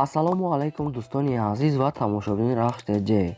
ассалому алайкум дӯстони азиз ва тамошобини RAHSH TJ.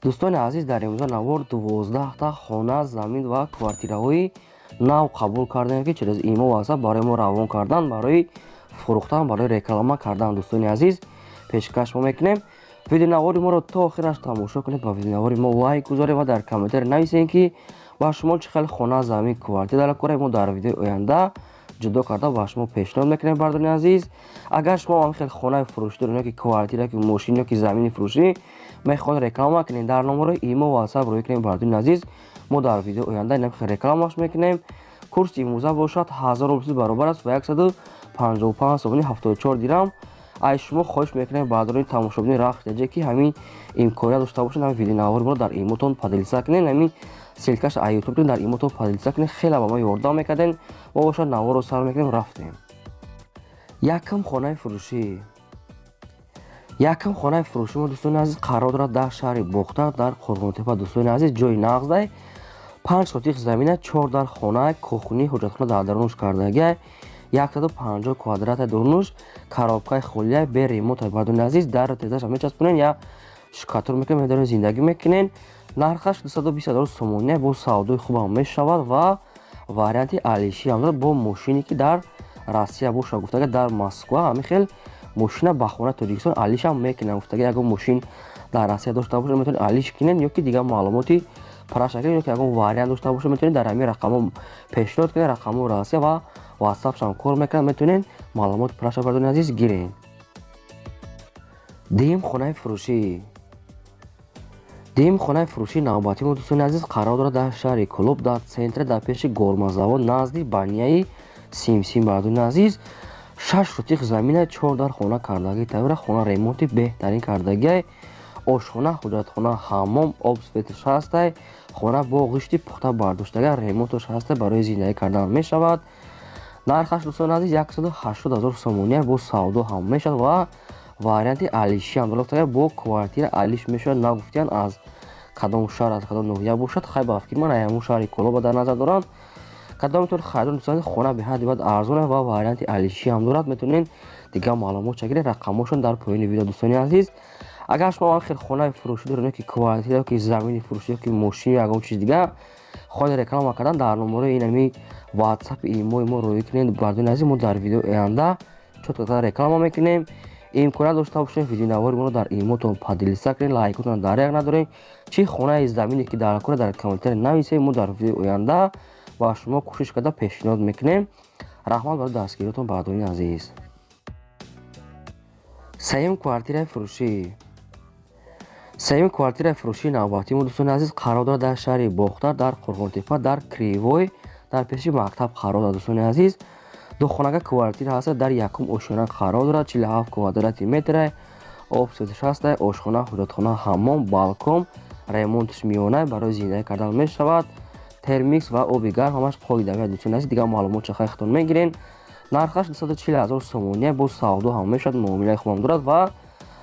Дӯстони азиз, дар имрӯза навор 12та хона, замин ва квартираҳои нав қабул кардем ки через имо WhatsApp барои мо равон кардан, барои фурӯхтан, барои реклама кардан. Дӯстони азиз, пешкаш мо мекунем видеонавори моро то охираш тамошо кунед, ба видеонавори мо лайк гузоред ва дар комментар нависед ки ба шумо чӣ хел хона, замин, квартира далакора мо дар видеои оянда ҷудо карда ба шумо пешниҳод мекунем. Бардони азиз, агар шумо ҳам хел хонаи фурӯшӣ доред, ки квартира, ки мошин, ки замини фурӯшӣ мехоҳед реклама кунед, дар номарои имо WhatsApp рӯй кунед. Бардони азиз, мо дар видеои оянда ин хел рекламаш мекунем. Курси имрӯза бошад 1000 рубл баробар аст ба 155 сомони 74 дирам. ай шумо хоҳиш мекунем бардони тамошобини RAHSH TJ ки ҳамин имконият дошта бошед, ҳамин видеонавори моро дар имотон падилиса кунед, ҳамин силкаш ютуб дар имотон падилиса кунед. хеле ба мо ёрдам мекарден. мо бошад наворо сар мекунем, рафтем. Якам хонаи фурӯшӣ. Якам хонаи фурӯшӣ мо дӯстони азиз қарор дорад дар шаҳри Бохтар, дар Қурғонтепа. Дӯстони азиз, ҷои нағздай 5 сотих замина, 4 дар хона, кухни, ҳуҷҷатхона дар дарунуш кардагия, 150 квадрата дурнуш, коробкаи холия бе ремонт. Бардони азиз, дар тезаш мечаспонен я шукатур мекунем, медорен зиндагӣ мекунен. Нархаш 220 000 сомония бо савдои хубам мешавад ва варианти алиши ҳам дорад бо мошине ки дар Россия боша. Гуфтага дар Москва ҳамин хел мошина ба хона Тоҷикистон алиш ҳам мекунен. Гуфтага ягон мошин дар Россия дошта бошед, метавонед алиш кунен, ё ки дигар маълумоти праша кунен, ё ки ягон вариант дошта бошед, метавонед дар ҳамин рақамо пешниҳод кунед. Рақамо Россия ва WhatsApp-шам кор мекунад, метавонед маълумоти праша бардони азиз гирен. Дим хонаи фурӯшӣ. Дим хонаи фурӯшии навбатӣ мо дӯстони азиз қарор дорад дар шаҳри Клуб, дар центре, дар пеши гормазавод назди банияи Симсим. Бардони азиз, 6 сотих замина, 4 дар хона кардагии тавира, хона ремонти беҳтарин кардагия, ошхона, ҳуҷҷатхона, ҳаммом, об светш ҳастай, хона бо ғишти пухта бардоштага, ремонтош ҳастай, барои зиндагӣ кардан мешавад. нархаш дӯстони азиз 180 000 сомония бо савдо ҳам мешавад ва варианти алиши ҳам дорад. Бо квартира алиш мешавад. нагуфтиян аз кадом шаҳр, аз кадом ноҳия бошад. хай ба фикр ман ҳамон шаҳри Колоба дар назар дорам. кадомитон хайдон дӯстони хона беҳад бад арзон ва варианти алиши ҳам дорад. метавонед дигар маълумот чагиред, рақамошон дар поёни видео. дӯстони азиз, агар шумо ҳам хел хонаи фурӯшӣ доред, ки квартира, ки замини фурӯшӣ, ки мошин ё ягон чиз дигар хоҳед реклама кардан, дар номарои инами WhatsApp имои мо рӯй кунед. бардони азиз, мо дар видеои оянда чотката реклама мекунем. имконият дошта бошед видеонавори моро дар имотон падилиса кунед, лайкотон даряқ надорем. чӣ хонаи замине ки дар кора дар комментар нависед. мо дар видеои оянда ба шумо кӯшиш карда пешниҳод мекунем. раҳмат барои дастгиритон. бардони азиз, сеюм квартираи фурӯшӣ. сеюм квартираи фурӯшии навбатӣ мо дӯстони азиз қарор дорад дар шаҳри Бохтар, дар Қурғонтепа, дар Кривой, дар пеши мактаб қарор дорад. дӯстони азиз, духонага квартира ҳаст, дар якум ошона қарор дорад, 47 квадрати метр, об светш ҳастай, ошхона, ҳуҷҷатхона, ҳаммом, балкон, ремонтиш миёна барои зиндагӣ кардан мешавад. термикс ва оби гарм ҳамаш қоидави. дӯстони азиз, дигар маълумот чахайхтон мегирен. нархаш 240 000 сомония бо савдо ҳам мешавад. муомилаи хубам дорад ва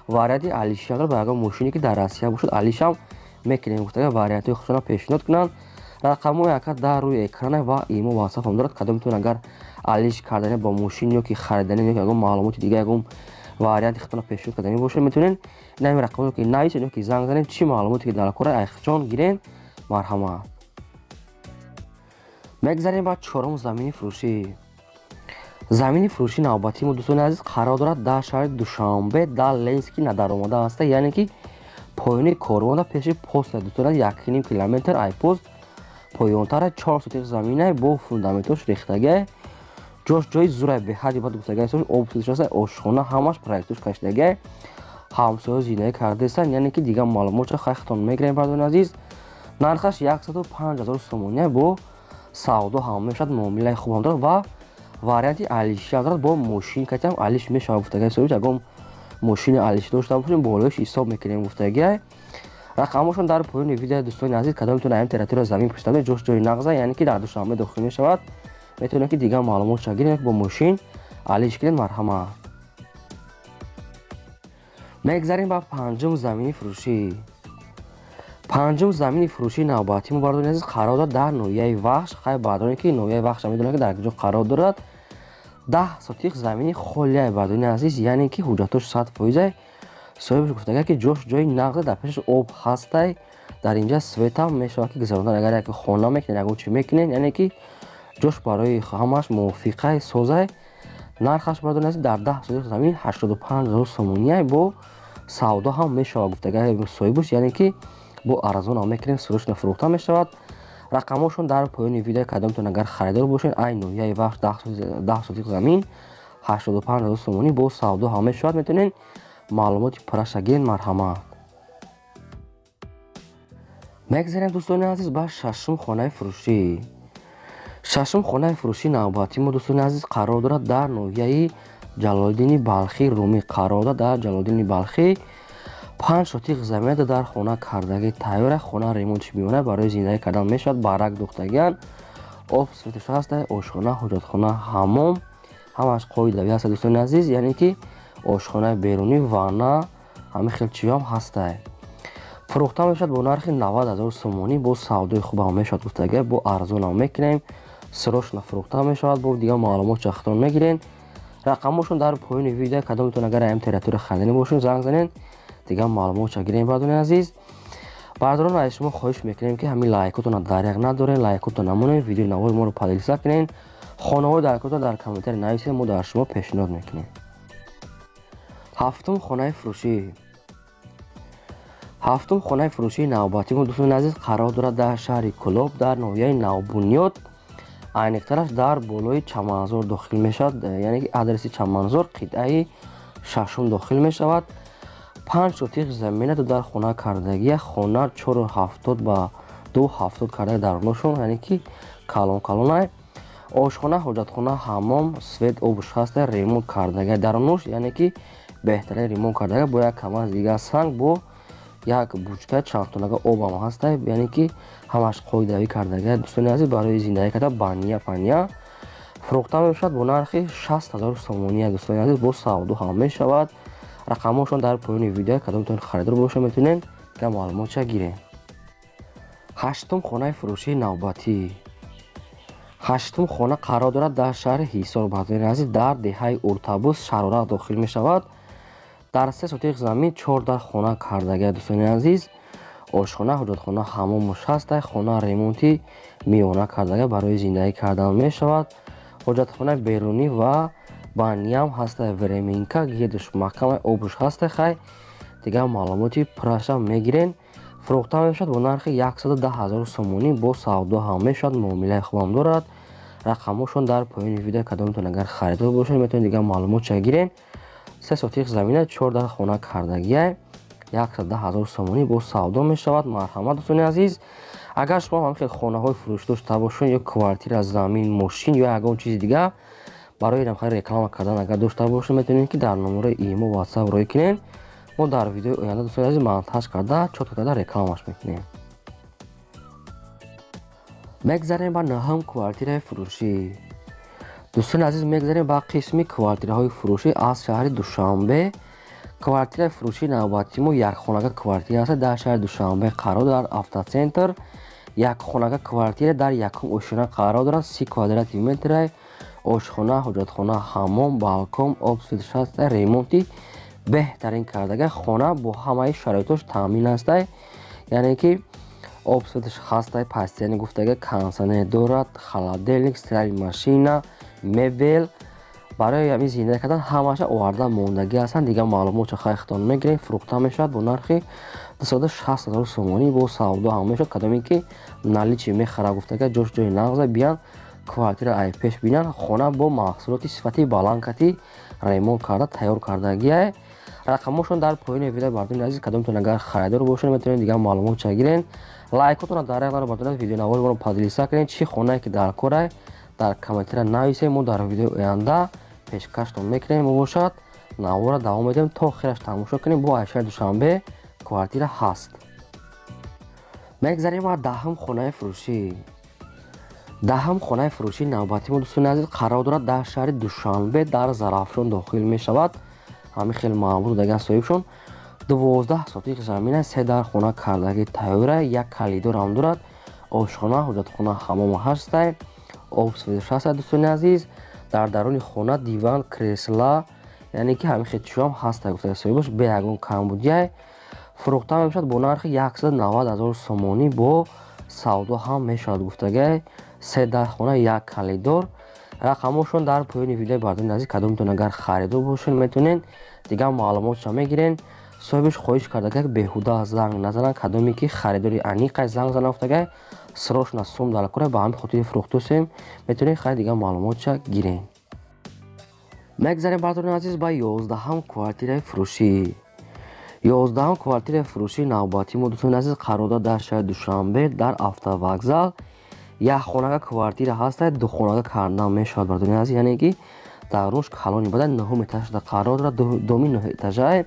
варианти алиши ҳам дорад. ба ягон мошине ки дар Россия бошад алиш ҳам мекунем. гуфтага вариантҳои худшона пешниҳод кунанд. рақамҳои якат дар рӯи экрана ва имо WhatsApp ҳам дорад. кадомитон агар алиш кардане ба мошин ё ки харидане ё ки ягон маълумоти дигар, ягон варианти худтона пешниҳод кардани бошад, метавонед ин ҳамин рақамҳоро ки нависед ё ки занг занед, чӣ маълумоте ки дар кора айхчон гирен. марҳамат. мегзарем ба чорум замини фурӯшӣ. замини фурӯшии навбатӣ мо дӯстони азиз қарор дорад дар шаҳри Душанбе, дар Ленски надаромада ҳаста, яъне ки поёни корвонда пеши поста. дӯстони азиз, 1,5 километр айпост поёнтара, 4 сотих замина бо фундаментош рехтага, ҷош ҷои зурай беҳади бад. гуфтага об светш, ошхона, ҳамаш проектош каштага, ҳамсоё зиндагӣ кардесан, яъне ки дигар маълумотша хайхтон мегирем. бардони азиз, нархаш 105 000 сомония бо савдо ҳам мешавад. муомилаи хубам дорад ва варианти алиши ҳам дорад. бо мошин катям алиш мешавад. гуфтага ягон мошини алиши дошта бошем, болоиш ҳисоб мекунем. гуфтага рақамошон дар поёни видео. дӯстони азиз, кадомитон аям территория замин пӯшида ҷош ҷои нағза, яъне ки дар Душанбе дохил мешавад. метавонед ки дигар маълумот чагиред, бо мошин алиш кунед. марҳамат. мегзарем ба панҷум замини фурӯшӣ. панҷум замини фурӯшии навбатӣ мо бардони азиз қарор дорад дар ноҳияи Вахш. хай бардоне ки ноҳияи Вахш медонед ки дар куҷо қарор дорад. 10 сотиқ замини холияи бадуни азиз, яъне ки ҳуҷҷатош 100%. соҳибаш гуфтага ки ҷош ҷои нағзе, дар пешаш об ҳастай, дар инҷа светам мешавад ки гузарондан, агар як хона мекунед, ягон чӣ мекунед, яъне ки ҷош барои ҳамаш мувофиқай созай. нархаш бадуни азиз дар 10 сотиқ замин 85000 сомония бо савдо ҳам мешавад гуфтага соҳибаш, яъне ки бо арзон ҳам мекунем, сӯрӯш нафурӯхта мешавад. рақамошон дар поёни видео кадомтон агар харидор бошед, ай ноҳияи вахш 10 сотиқ замин 85000 сомонӣ бо савдо ҳам мешавад. метавонед маълумоти пурраша гиред. марҳамат. мегзарем дӯстони азиз ба шашум хонаи фурӯшӣ. шашум хонаи фурӯшии навбатии мо дӯстони азиз қарор дорад дар ноҳияи ҷалолиддини балхӣ румӣ. қарор дорад дар ҷалолиддини балхӣ. 5 сотиқ замината дар хона кардагӣ тайёра. хона ремонтиш меёна, барои зиндагӣ кардан мешавад. барак духтагиан, об светаш ҳастай, ошхона, ҳоҷатхона, ҳаммом ҳамаш қоидави ҳаста дӯстони азиз, яъне ки ошхонаи берунӣ, ванна, ҳамин хел чиём ҳастай. фурӯхта мешавад бо нархи 90000 сомонӣ бо савдои хубам мешавад гуфтага, бо арзонам мекунем, срочно фурӯхта мешавад. бо дигар маълумот чахтон мегирен. рақамошон дар поёни видео кадомтон агар аям территория хадини бошед занг занед, дигар маълумот чагирем. бадуни азиз бардорон аз шумо хоҳиш мекунем ки ҳамин лайкотона даряқ надорен, лайкото намонем, видеои навои моро падилиса кунен, хонаҳои даркота дар комментари нависед, мо дар шумо пешниҳод мекунем. ҳафтум хонаи фурӯшӣ. ҳафтум хонаи фурӯшии навбатии мо дӯстони азиз қарор дорад дар шаҳри кӯлоб, дар ноҳияи навбунёд, айниқтараш дар болои чаманзор дохил мешавад, яъне ки адреси чаманзор қитъаи шашум дохил мешавад. 5 сотиқ замината дар хона кардагия, хона 470 ба 270 кардаги даруношон, яъне ки калон-калонай. ошхона, ҳоҷатхона, ҳаммом, свет, обуш ҳастай, ремонт кардагия дарунуш, яъне ки беҳтарин ремонт кардагия бо як камаз дигар санг, бо як бучка чандтонага обам ҳастай, яъне ки ҳамаш қоидавӣ кардагия дӯстони азиз, барои зиндагӣ карда бания пания. фурӯхта мешавад бо нархи 60000 сомония дӯстони азиз, бо савдо ҳам мешавад. рақамошон дар поёни видео кадомтон харидор бошед, метавонед дар маълумотша гиред. ҳаштум хонаи фурӯшии навбатӣ. ҳаштум хона қарор дорад дар шаҳри ҳисор бадуни азиз, дар деҳаи уртабус шарорах дохил мешавад. дар 3 сотиқ замин 4 дар хона кардагия дӯстони азиз, ошхона, ҳоҷатхона, ҳаммомуш ҳастай, хона ремонти миёна кардагия барои зиндагӣ кардан мешавад. ҳоҷатхонаи берунӣ ва баниям ҳастай, временка, гирдуш маҳкамаи обуш ҳастай. хай дигар маълумоти пурраша мегирен. фурӯхта мешавад бо нархи 110000 сомонӣ бо савдо ҳам мешавад, муомилаи хубам дорад. рақамошон дар поёни видео кадомтон агар харидор бошед, метавонед дигар маълумотша гирен. 3 сотиқ замина 4 дар хона кардагия, 110000 сомонӣ бо савдо мешавад. марҳамат дӯстони азиз, агар шумо ҳам хел хонаҳои фурӯш дошта бошед, ё квартира, замин, мошин ё ягон чизи дигар барои намхай реклама кардан агар дошта бошед, метавонед ки дар номерои имо ватсап рой кунед. мо дар видеои оянда дӯстони азиз монтаж карда чотка карда рекламаш мекунем. мегзарем ба наҳум квартираи фурӯшӣ. дӯстони азиз мегзарем ба қисми квартираҳои фурӯшӣ аз шаҳри Душанбе. квартираи фурӯшии навбатии мо якхонага квартира аст дар шаҳри Душанбе қарор дар автоцентр. якхонага квартира дар якум ошхона қарор дорад, 30 квадрати метрай, ошхона, ҳоҷатхона, ҳаммом, балкон, об светаш ҳастай, ремонти беҳтарин кардагия хона бо ҳамаи шароитош таъмин ҳастай, яъне ки об светаш ҳастай, постельни гуфтага консоне дорад, холодильник, стиральная машина, мебел, барои ҳамин зиндагӣ кардан ҳамаша оварда мондагӣ ҳастанд. дигар маълумотша хайхтон мегирем. фурӯхта мешавад бо нархи 260000 сомонӣ бо савдо ҳам мешавад. кадоме ки наличи мехара гуфтага ҷош ҷои нағза биян квартира айпеш бинан, хона бо маҳсулоти сифати баланкати ремонт карда тайёр кардагия. рақамошон дар поёни видео бардони азиз кадомтон агар харидор бошед, метавонед дигар маълумотша гирен. лайкотона даряқ наро бардорад, видео навори моро падилиса кунед, чӣ хонае ки дар корай дар комментария нависед, мо дар видеои оянда пешкаштон мекунем. мубошад навора давом медиҳем то охираш тамошо кунем. бо айшаи Душанбе квартира ҳаст. мегзарем ба даҳум хонаи фурӯшӣ. даҳум хонаи фурӯшии навбатии мо дӯстони азиз қарор дорад дар шаҳри Душанбе, дар Зарафшон дохил мешавад. ҳамин хел маъмул даган соҳибшон. 12 сотиқ замина, 3 дар хона кардагӣ тайёра, як калидорам дорад, ошхона, ҳоҷатхона, ҳаммом ҳастай, об светаш ҳастай дӯстони азиз. дар даруни хона диван, кресла, яъне ки ҳамин хетишо ҳам ҳаст гуфта соҳибаш бе ягон камбудия фурӯхта мешавад бо нархи 190,000 сомонӣ бо савдо ҳам мешавад гуфтагай 3 дар хона як калидор. рақамошон дар поёни видеои бардори назди кадом метавон агар харидор бошен метавонен дигар маълумотша мегирен. соҳибаш хоҳиш кардагай беҳуда занг назанан кадоме ки харидори аниқай занг зана гуфтагай срочно сум дар кора ба ҳамин хотири фурӯхтусем метавонен хари дигар маълумотша гирен. мегзарем бардори азиз ба 11-ам квартираи фурӯшӣ. 11-ам квартираи фурӯшии навбатӣ мо дӯстони азиз қарор дорад дар шаҳри Душанбе дар автовокзал. якхонага квартира ҳастад, духонага кардан мешавад бардори азиз, яъне ки дар рушх калони бадан 9 этажда қарор дорад. доми 9 этажае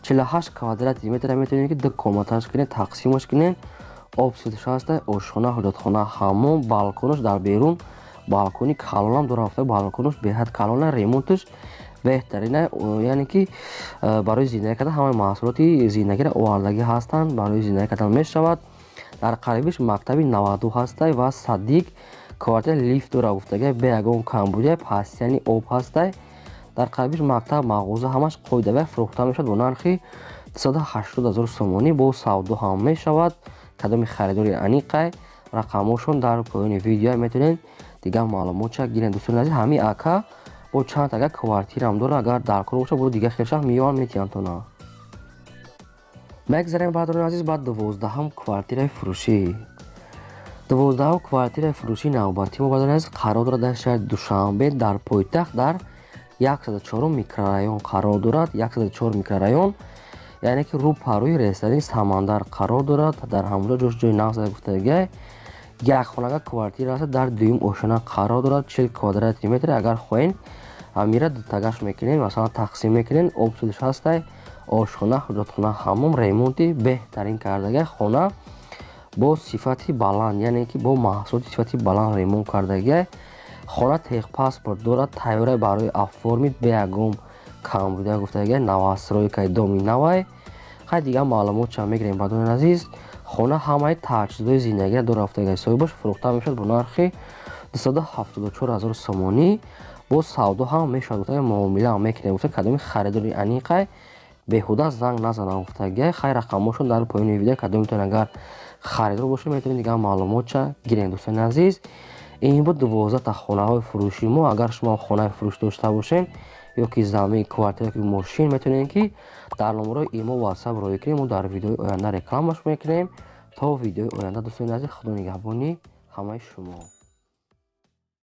48 квадрати метра метавонед ки ду комнаташ кунед, тақсимаш кунед. обсидаш ҳаста, ошхона, ҳоҷатхона, ҳаммом, балконаш дар берун, балкони калонам дорад. балконаш беҳад калона, ремонташ беҳтарина, яъне ки барои зиндаги кардан ҳамаи маҳсулоти зиндагиро овардагӣ ҳастанд, барои зиндаги кардан мешавад. дар қарибиш мактаби 92 ҳастай ва саддик квартира лифт дора гуфтагай бе ягон камбудия пастяни об ҳастай. дар қарибиш мактаб мағоза ҳамаш қоидавай фурӯхта мешавад бо нархи 280,000 сомонӣ бо савдо ҳам мешавад. кадоми харидори аниқай рақамошон дар поёни видео метавонед дигар маълумотша гирен. дӯстони азиз ҳамин ака бо чанд ага квартирам дора, агар дар кор боша бо дигар хелша миёван метиҳанд то на. мегзарем бардори азиз ба 12-ам квартираи фурӯшӣ. 12-ам квартираи фурӯшии навбатӣ мо бардори азиз қарор дорад дар шаҳри Душанбе дар пойтахт дар 104 микрорайон қарор дорад. 104 микрорайон яъне ки рӯ парои ресторани самандар қарор дорад. дар ҳамонҷо ҷош ҷои нағз гуфтагай якхонага квартира ҳаст дар дуюм ошона қарор дорад 40 квадрати метр. агар хоҳен амира дутагаш мекунен, масалан тақсим мекунен. обсидаш ҳастай, ошхона, ҳоҷатхона, ҳаммом, ремонти беҳтарин кардагай хона бо сифати баланд, яъне ки бо маҳсулоти сифати баланд ремонт кардагай. хона техпаспорт дорад, тайёра барои оформид бе ягон камбудия гуфтагай навастройкаи доми навай. хай дигар маълумотша мегирем бардори азиз. хона ҳамаи таҷҳизоти зиндагиро дора гуфтагай соҳибаш фурӯхта мешавад бо нархи 274,000 сомонӣ бо савдо ҳам мешавад гуфтагай муомила ҳам мекунед гуфтагай кадоми харидори аниқай беҳуда занг назанам гуфтагай. хай рақамошон дар поёни видео кадом метавонед агар харидор бошед метавонед дигар маълумотша гирен. дӯстони азиз ин буд 12 хонаҳои фурӯши мо. агар шумо хонаи фурӯш дошта бошед ё ки замин квартира ки мошин метавонед ки дар номерои имо ватсап роё кунед. мо дар видеои оянда рекламаш мекунем. то видеои оянда дӯстони азиз худо нигаҳбони ҳамаи шумо.